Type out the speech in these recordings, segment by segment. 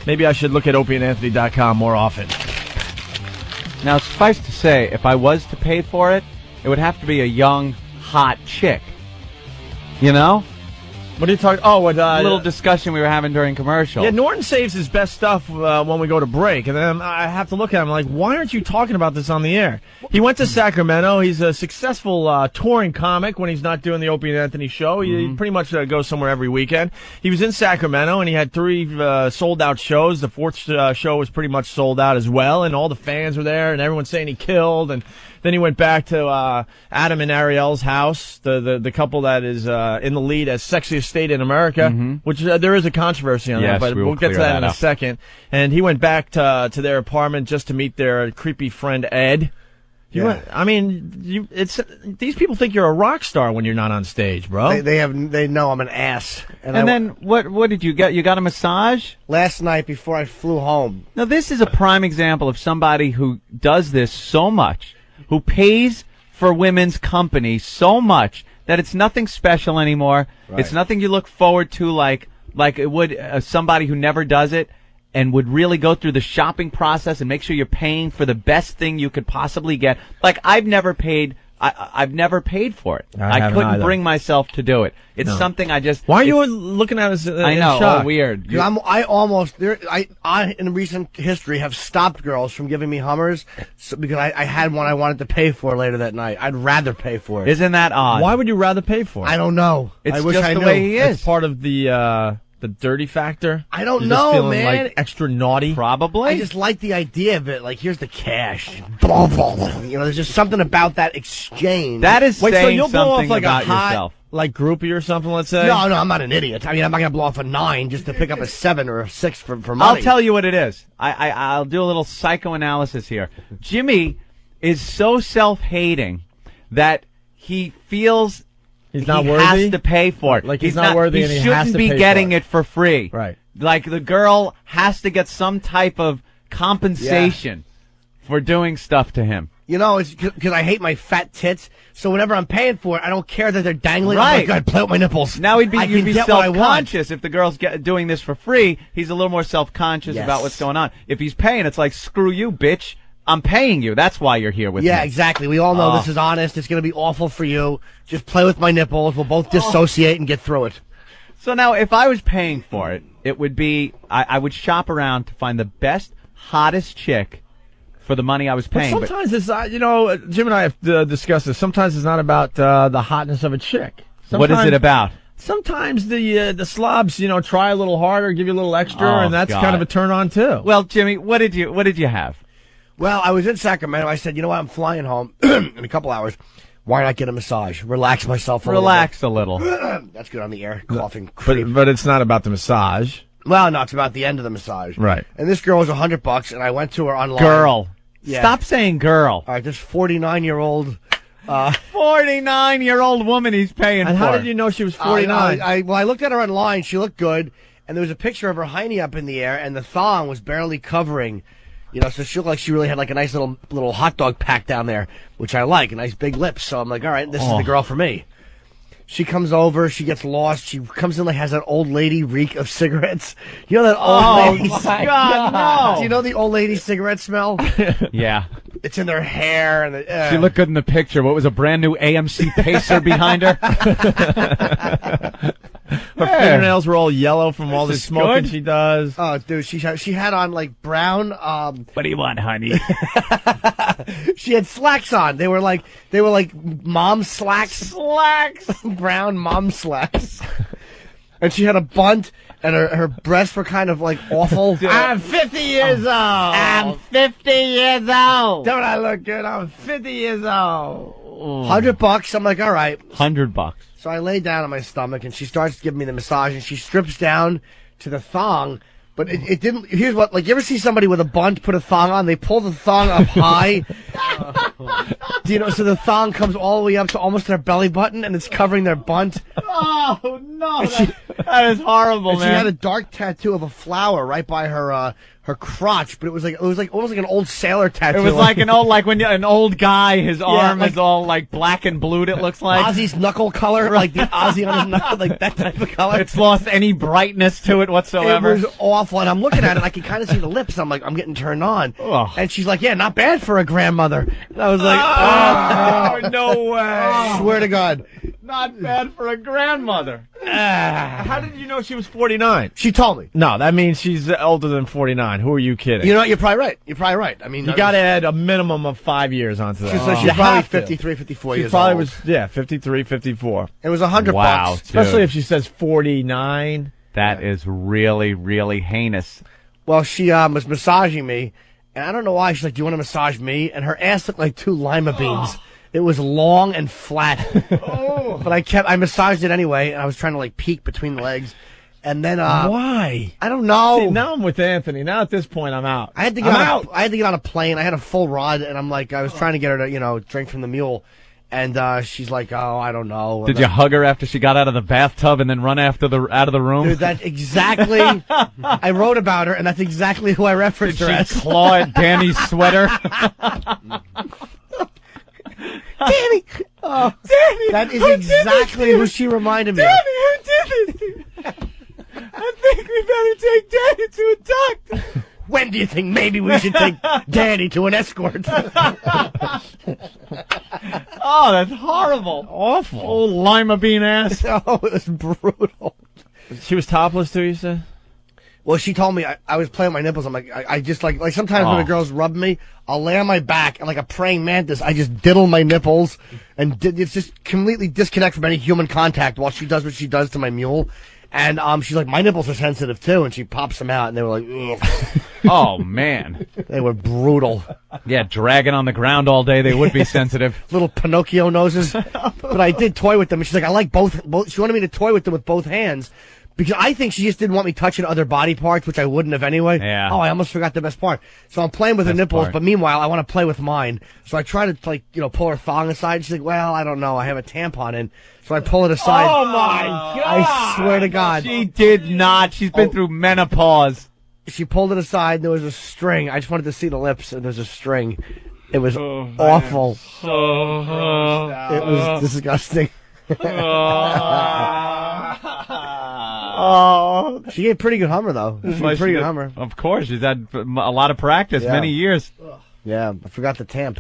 Maybe I should look at opieandanthony.com more often. Now, suffice to say, if I was to pay for it, it would have to be a young, hot chick. You know? What are you talking? Oh, what? A little discussion we were having during commercial. Yeah, Norton saves his best stuff when we go to break, and then I have to look at him like, why aren't you talking about this on the air? He went to Sacramento. He's a successful touring comic when he's not doing the Opie and Anthony show. He pretty much goes somewhere every weekend. He was in Sacramento, and he had 3 sold-out shows. The 4th show was pretty much sold out as well, and all the fans were there, and everyone's saying he killed, and then he went back to Adam and Ariel's house, the couple that is in the lead as sexiest state in America, which there is a controversy on that, but we'll get to that in a second. And he went back to their apartment just to meet their creepy friend Ed. These people think you're a rock star when you're not on stage, bro. They know I'm an ass. And then what did you get? You got a massage? Last night before I flew home. Now, this is a prime example of somebody who does this so much, who pays for women's company so much that it's nothing special anymore. Right. It's nothing you look forward to like it would somebody who never does it and would really go through the shopping process and make sure you're paying for the best thing you could possibly get. Like, I've never paid for it. I couldn't bring myself to do it. It's something I just... Why are you looking at us I know, shock? Weird. I in recent history have stopped girls from giving me Hummers because I had one I wanted to pay for later that night. I'd rather pay for it. Isn't that odd? Why would you rather pay for it? I don't know. It's I wish just I the knew. way he is. It's part of the dirty factor? I don't You're know, just feeling man. like extra naughty? Probably. I just like the idea of it. Like, here's the cash. There's just something about that exchange. That is Wait, saying so you'll blow something off like about a hot, yourself. like groupie or something, let's say? No, I'm not an idiot. I mean, I'm not going to blow off a 9 just to pick up a 7 or a 6 for money. I'll tell you what it is. I'll do a little psychoanalysis here. Jimmy is so self-hating that he feels... He's not he worthy? has to pay for it. Like he's not worthy and he has to pay for it. shouldn't be getting it for free. Right. Like the girl has to get some type of compensation for doing stuff to him. You know, it's because I hate my fat tits, so whenever I'm paying for it, I don't care that they're dangling. Right. I'm like, God, play with my nipples. Now you'd be get what I want. self-conscious if the girl's doing this for free. He's a little more self-conscious about what's going on. If he's paying, it's like, screw you, bitch. I'm paying you. That's why you're here with me. Yeah, exactly. We all know this is honest. It's going to be awful for you. Just play with my nipples. We'll both dissociate and get through it. So now, if I was paying for it, it would be I would shop around to find the best, hottest chick for the money I was paying. But sometimes it's, Jim and I have discussed this. Sometimes it's not about the hotness of a chick. What is it about? Sometimes the slobs, try a little harder, give you a little extra, and that's kind of a turn on too. Well, Jimmy, what did you have? Well, I was in Sacramento. I said, you know what? I'm flying home in a couple hours. Why not get a massage? Relax myself a little. That's good on the air. Coughing. But it's not about the massage. Well, no, it's about the end of the massage. Right. And this girl was $100, and I went to her online. Girl. Yeah. Stop saying girl. All right, this 49-year-old... 49-year-old woman he's paying for. And how did you know she was 49? I looked at her online. She looked good, and there was a picture of her hiney up in the air, and the thong was barely covering... so she looked like she really had like a nice little hot dog pack down there, which I like, a nice big lips. So I'm like, all right, this is the girl for me. She comes over, she gets lost. She comes in like has that old lady reek of cigarettes. You know that old lady? Oh my God, no! Do you know the old lady cigarette smell? Yeah. It's in their hair, and she looked good in the picture. What was a brand new AMC Pacer behind her? Her fingernails were all yellow from all the smoking she does. Oh, dude, she had on like brown. What do you want, honey? She had slacks on. They were like mom slacks. Brown mom slacks. And she had a bunt, and her breasts were kind of like awful. I'm 50 years old. I'm 50 years old. Don't I look good? I'm 50 years old. $100. I'm like, all right. $100. So I lay down on my stomach, and she starts giving me the massage, and she strips down to the thong. But it didn't. Here's what, like, you ever see somebody with a bunt put a thong on? They pull the thong up high. So the thong comes all the way up to almost their belly button, and it's covering their bunt. Oh, no. That is horrible, man. She had a dark tattoo of a flower right by her her crotch, but it was almost like an old sailor tattoo. It was like an old guy, his arm like- is all like black and blued, it looks like. Ozzy's knuckle color, like the Ozzy on his knuckle, like that type of color. It's lost any brightness to it whatsoever. It was awful, and I'm looking at it, I can kind of see the lips. I'm like, I'm getting turned on. Ugh. And she's like, yeah, not bad for a grandmother. And I was like, Oh, no way. swear to God. Not bad for a grandmother. How did you know she was 49? She told me. No, that means she's older than 49. Who are you kidding? You know what? You're probably right. You're probably right. I mean, You got to add a minimum of 5 years onto that. So she's You probably have to. 53, 54 She years probably old. was, 53, 54. It was $100 Wow. bucks. Especially Dude. if she says 49. That is really, really heinous. Well, she was massaging me, and I don't know why. She's like, do you want to massage me? And her ass looked like 2 lima beans. It was long and flat. But I massaged it anyway, and I was trying to like peek between the legs. And then, Why? I don't know. See, now I'm with Anthony. Now at this point, I'm out. I had to get on a plane. I had a full rod, and I'm like, I was trying to get her to, drink from the mule. And she's like, oh, I don't know. Did you hug her after she got out of the bathtub and then run out of the room? Dude, that's exactly. I wrote about her, and that's exactly who I referenced Did her she as. claw at Danny's sweater? Danny! Oh, Danny! That is exactly who she reminded me of. who did it? I think we better take Danny to a doctor. When do you think maybe we should take Danny to an escort? Oh, that's horrible. Awful. Old lima bean ass. Oh, it was brutal. She was topless too, you said? Well, she told me I was playing my nipples. I'm like, I just like sometimes when a girl's rubbing me, I'll lay on my back and like a praying mantis, I just diddle my nipples and it's just completely disconnect from any human contact while she does what she does to my mule. And she's like, my nipples are sensitive too, and she pops them out, and they were like, ugh. Oh, man. They were brutal. Yeah, dragging on the ground all day, they would be sensitive. Little Pinocchio noses. But I did toy with them, and she's like, I like both. She wanted me to toy with them with both hands. Because I think she just didn't want me touching other body parts, which I wouldn't have anyway. Yeah. Oh, I almost forgot the best part. So I'm playing with her nipples, part. but meanwhile, I want to play with mine. So I try to, pull her thong aside. She's like, well, I don't know. I have a tampon in. So I pull it aside. Oh, my God. I swear to God. She did not. She's been through menopause. She pulled it aside, and there was a string. I just wanted to see the lips, and there was a string. It was awful. It was disgusting. Oh, she gave pretty good Hummer though. She gave pretty good Hummer. Of course, she's had a lot of practice, Yeah. many years. Yeah, I forgot the tamp.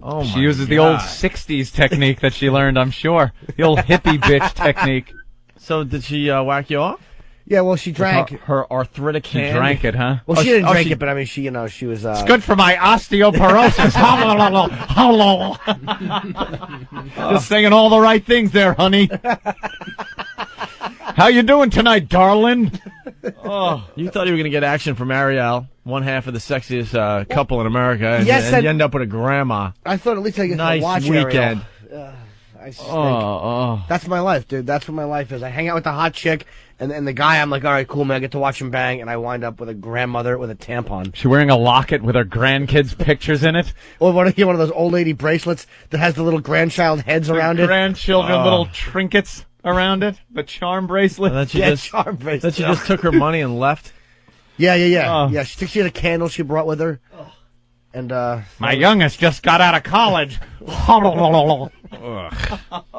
Oh, She uses the old 60s technique that she learned, I'm sure. The old hippie bitch technique. So did she whack you off? Yeah, well, she drank. Her arthritic She hand? drank it, huh? Well, she didn't drink she- it, but I mean, she was. It's good for my osteoporosis. Just saying all the right things there, honey. How you doing tonight, darling? Oh, you thought you were going to get action from Ariel, one half of the sexiest couple in America, and, Yes, and you end up with a grandma. I thought at least I get Nice to watch weekend. Ariel. I stink. Oh. That's my life, dude. That's what my life is. I hang out with the hot chick, and the guy, I'm like, all right, cool, man. I get to watch him bang, and I wind up with a grandmother with a tampon. She wearing a locket with her grandkids' pictures in it. Or one of those old lady bracelets that has the little grandchild heads around it. Grandchildren, little trinkets around it. The charm bracelet. And then she Yeah, just charm bracelet. then she just took her money and left. Yeah. Oh. Yeah, she had a candle she brought with her. And, My youngest just got out of college. Dude,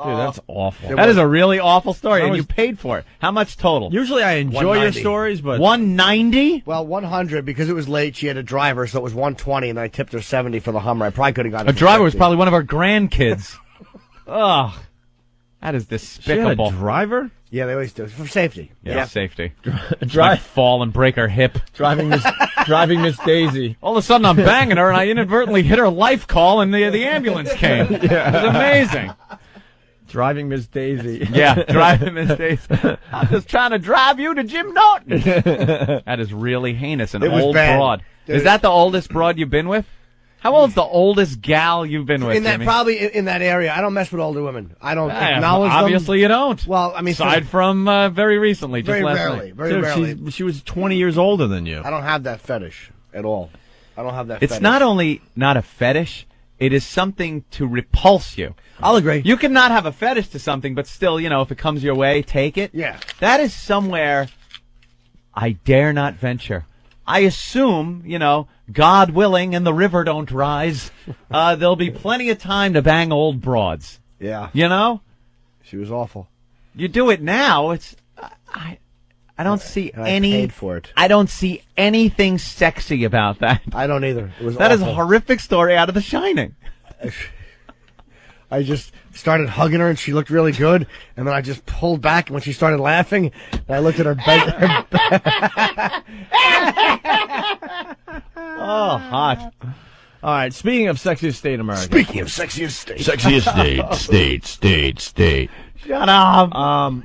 that's awful. That is a really awful story, and was- you paid for it. How much total? Usually I enjoy your 190. stories, but $190? well, 100 because it was late. She had a driver, so it was 120, and I tipped her 70 for the Hummer. I probably could have gotten A it for driver was 50. probably one of her grandkids. Ugh. That is she had a despicable. driver Yeah, they always do. It's for safety. Yeah, safety. drive Fall and break her hip. driving Miss Daisy. All of a sudden, I'm banging her, and I inadvertently hit her life call, and the ambulance came. It was amazing. Driving Miss Daisy. Yeah, driving Miss Daisy. I'm just trying to drive you to Jim Norton. That is really heinous. An It was old bad. broad. Dude. Is that the oldest broad you've been with? How old's the oldest gal you've been with, In that Jimmy? probably in that area. I don't mess with older women. I don't acknowledge obviously you don't. them. Well, I mean, Aside from very recently, just very last rarely, night. very Dude, rarely. she was 20 years older than you. I don't have that fetish at all. I don't have that. It's fetish. not only not a fetish, it is something to repulse you. I'll agree. You can not have a fetish to something, but still, if it comes your way, take it. Yeah. That is somewhere I dare not venture. I assume, God willing and the river don't rise, there'll be plenty of time to bang old broads. Yeah. She was awful. You do it now, it's I don't see and any. I paid for it. I don't see anything sexy about that. I don't either. It was That is awful. a horrific story out of The Shining. I just started hugging her, and she looked really good. And then I just pulled back, and when she started laughing, and I looked at her bed. Oh, hot. All right. Speaking of sexiest state in America. Speaking of sexiest state. Sexiest state. Shut up.